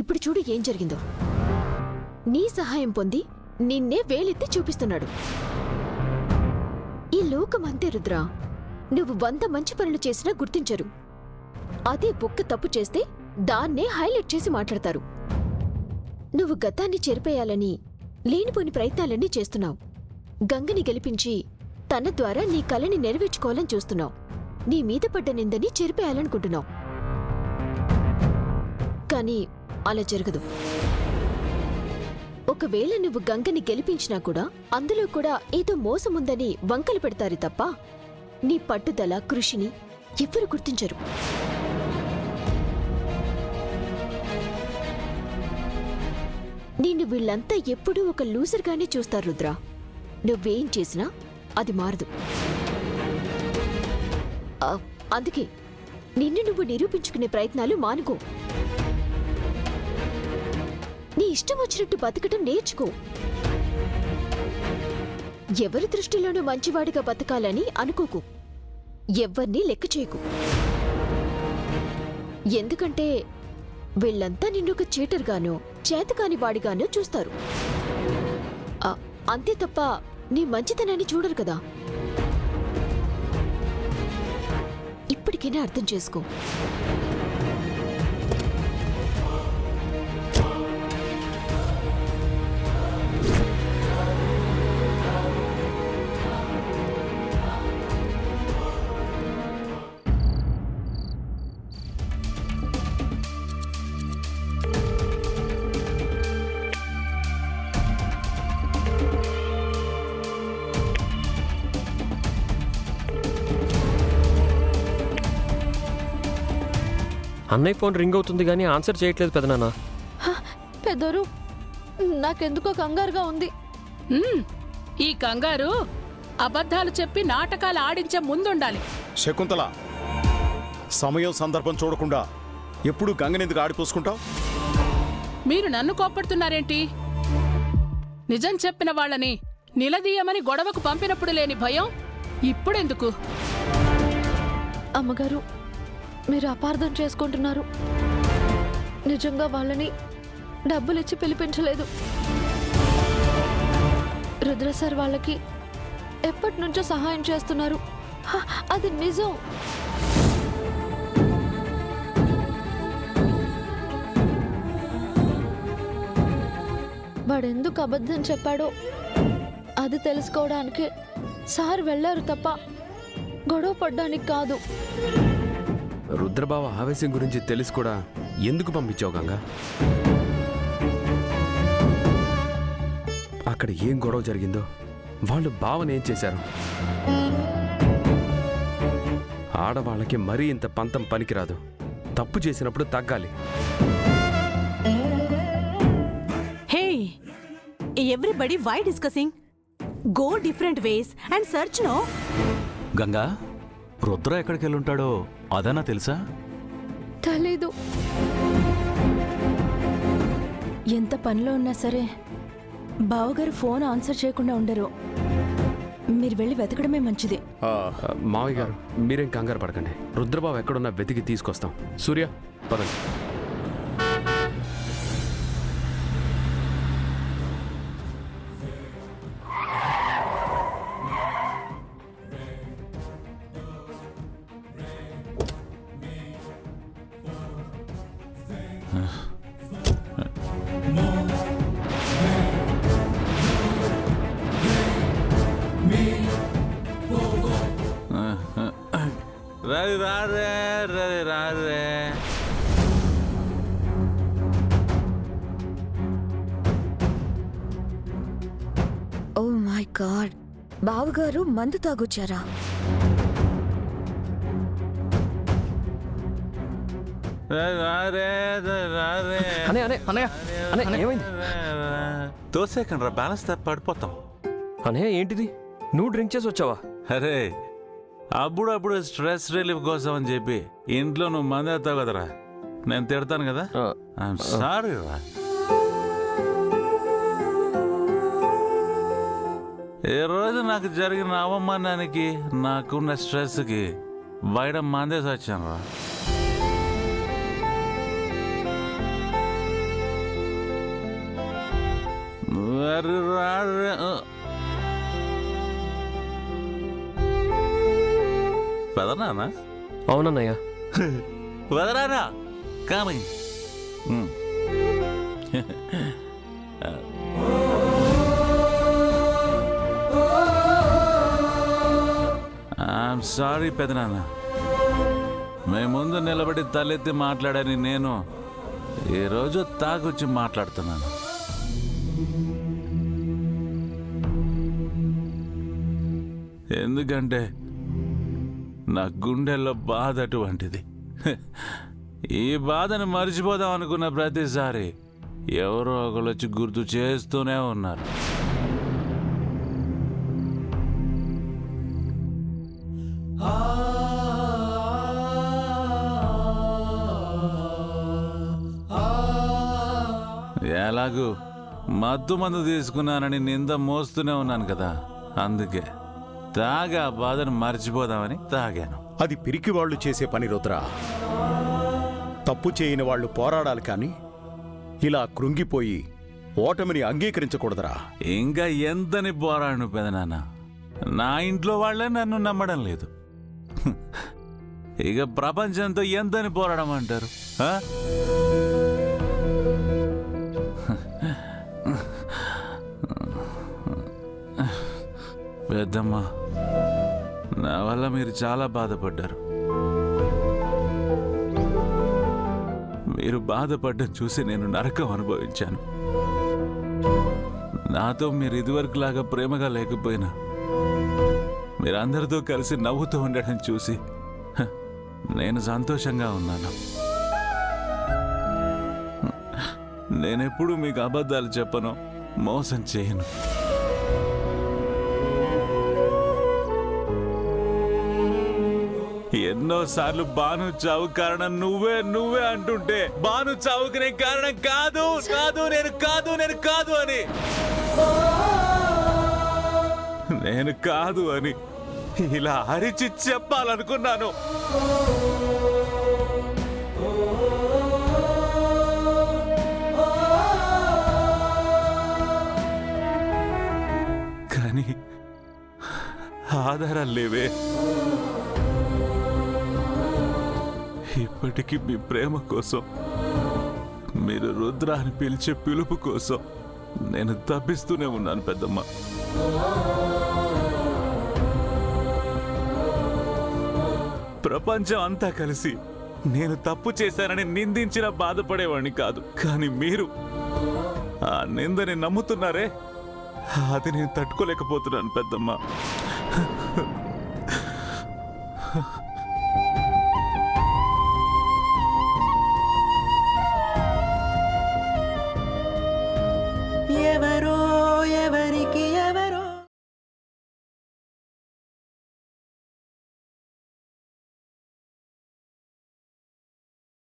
ఇప్పుడు చూడు ఏం జరిగిందో. నీ సహాయం పొంది నిన్నే వేలెత్తి చూపిస్తున్నాడు. ఈ లోకమంతే రుద్రా. నువ్వు 100 మంచి పనులు చేసినా గుర్తించరు. అదే ఒక్క తప్పు చేస్తే దాన్నే హైలైట్ చేసి మాట్లాడతారు. నువ్వు గతాన్ని చెరిపేయాలని లేనిపోని ప్రయత్నాలన్నీ చేస్తున్నావు. గంగని గెలిపించి తన ద్వారా నీ కలని నెరవేర్చుకోవాలని చూస్తున్నావు. నీ మీద పడ్డ నిందని చెరిపేయాలనుకుంటున్నావు. కానీ అలా జరగదు. ఒకవేళ నువ్వు గంగని గెలిపించినా కూడా అందులో కూడా ఏదో మోసముందని వంకలు పెడతారు తప్ప నీ పట్టుదల కృషిని ఎవ్వరు గుర్తించరు. నిన్ను వీళ్ళంతా ఎప్పుడూ ఒక లూజర్గానే చూస్తారు రుద్రా. నువ్వేం చేసినా అది మారదు. అందుకే నిన్ను నువ్వు నిరూపించుకునే ప్రయత్నాలు మానుకో. నీ ఇష్టం వచ్చినట్టు బతకటం నేర్చుకో. ఎవరి దృష్టిలోనూ మంచివాడిగా బతకాలని అనుకోకు. ఎవ్వర్నీ లెక్క చేయకు. ఎందుకంటే వీళ్ళంతా నిన్నొక చీటర్గానో చేతకాని వాడిగానో చూస్తారు. అంతే తప్ప నీ మంచితనాన్ని చూడరు కదా. ఇప్పటికైనా అర్థం చేసుకో. అన్నయ్య ఫోన్ రింగ్ అవుతుంది కానీ ఆన్సర్ చేయట్లేదు పెదనాన్న. పెద్దోరు, నాకెందుకో కంగారుగా ఉంది. ఈ కంగారు అబద్ధాలు చెప్పి నాటకాలు ఆడించే ముందుండాలి. శకుంతల, సమయం సందర్భం చూడకుండా ఎప్పుడు గంగనెందుకు ఆడిపోసుకుంటావు? మీరు నన్ను కోప్పడుతున్నారేంటి? నిజం చెప్పిన వాళ్ళని నిలదీయమని గొడవకు పంపినప్పుడు లేని భయం ఇప్పుడెందుకు? అమ్మగారు, మీరు అపార్థం చేసుకుంటున్నారు. నిజంగా వాళ్ళని డబ్బులిచ్చి పిలిపించలేదు. రుద్ర సార్ వాళ్ళకి ఎప్పటి నుంచో సహాయం చేస్తున్నారు. అది నిజం. వాడెందుకు అబద్ధం చెప్పాడో అది తెలుసుకోవడానికి సార్ వెళ్ళారు తప్ప గొడవ పడ్డానికి కాదు. రుద్రబావ ఆవేశం గురించి తెలిసి కూడా ఎందుకు పంపించావు గంగా? అక్కడ ఏం గొడవ జరిగిందో, వాళ్ళు బావని ఏం చేశారు? ఆడవాళ్ళకి మరీ ఇంత పంతం పనికిరాదు. తప్పు చేసినప్పుడు తగ్గాలి. Hey, everybody why discussing? Go different ways and search. No Ganga, Rudra ఎక్కడికి వెళ్ళుంటాడో అదన్నా తెలుసా? తెలీదు. ఎంత పనిలో ఉన్నా సరే బావగారు ఫోన్ ఆన్సర్ చేయకుండా ఉండరు. మీరు వెళ్ళి వెతకడమే మంచిది. మావయ్య గారు, మీరేం కంగారు పడకండి. రుద్రబాబు ఎక్కడున్నా వెతికి తీసుకొస్తాం. సూర్య, పదండి. రారే ఓ మై గాడ్, బావగారు మందు తాగొచ్చారా? తోసేకండ్రా, బ్యాలెన్స్ తప్ప పడిపోతాం. అనే ఏంటిది, నువ్వు డ్రింక్ చేసి వచ్చావా? అరే, అప్పుడప్పుడు స్ట్రెస్ రిలీఫ్ కోసం అని చెప్పి ఇంట్లో నువ్వు మందేస్తావు కదరా, నేను తిడతాను కదా. ఐఎమ్ సారీ రా. ఈ రోజు నాకు జరిగిన అవమానానికి, నాకున్న స్ట్రెస్కి బయట మందేసి వచ్చాను రా. పెదనానా అవునన్నయ్య. వదరానా కామీ ఐఎమ్ సారీ పెదనాన్న. మీ ముందు నిలబడి తలెత్తి మాట్లాడని నేను ఈరోజు తాగొచ్చి మాట్లాడుతున్నాను. ఎందుకంటే నా గుండెల్లో బాధ అటువంటిది. ఈ బాధను మర్చిపోదాం అనుకున్న ప్రతిసారి ఎవరో ఒకరు వచ్చి గుర్తు చేస్తూనే ఉన్నారు. ఎలాగూ మత్తు మందు తీసుకున్నానని నింద మోస్తూనే ఉన్నాను కదా, అందుకే తాగా బాధను మర్చిపోదామని తాగాను. అది పిరికి వాళ్ళు చేసే పని రుద్ర. తప్పు చేయని వాళ్ళు పోరాడాలి కానీ ఇలా కృంగిపోయి ఓటమిని అంగీకరించకూడదురా. ఇంకా ఎంతని పోరాడు పెదనాన్న, నా ఇంట్లో వాళ్ళే నన్ను నమ్మడం లేదు. ఇక ప్రపంచంతో ఎంతని పోరాడమంటారు? పెద్దమ్మ, నా వల్ల మీరు చాలా బాధపడ్డారు. మీరు బాధపడ్డం చూసి నేను నరకం అనుభవించాను. నాతో మీరు ఇదివరకులాగా ప్రేమగా లేకపోయినా మీరందరితో కలిసి నవ్వుతూ ఉండడం చూసి నేను సంతోషంగా ఉన్నాను. నేనెప్పుడు మీకు అబద్ధాలు చెప్పను, మోసం చేయను. ఎన్నోసార్లు బాను చావు కారణం నువ్వే అంటుంటే బాను చావుకి నేను కారణం కాదు అని నేను కాదు అని ఇలా అరిచి చెప్పాలనుకున్నాను. కానీ ఆధారాలు లేవే. ఇప్పటికీ మీ ప్రేమ కోసం, మీరు రుద్ర అని పిలిచే పిలుపు కోసం నేను తప్పిస్తూనే ఉన్నాను పెద్దమ్మ. ప్రపంచం అంతా కలిసి నేను తప్పు చేశానని నిందించిన బాధపడేవాడిని కాదు. కానీ మీరు ఆ నిందని నమ్ముతున్నారే, అది నేను తట్టుకోలేకపోతున్నాను పెద్దమ్మ.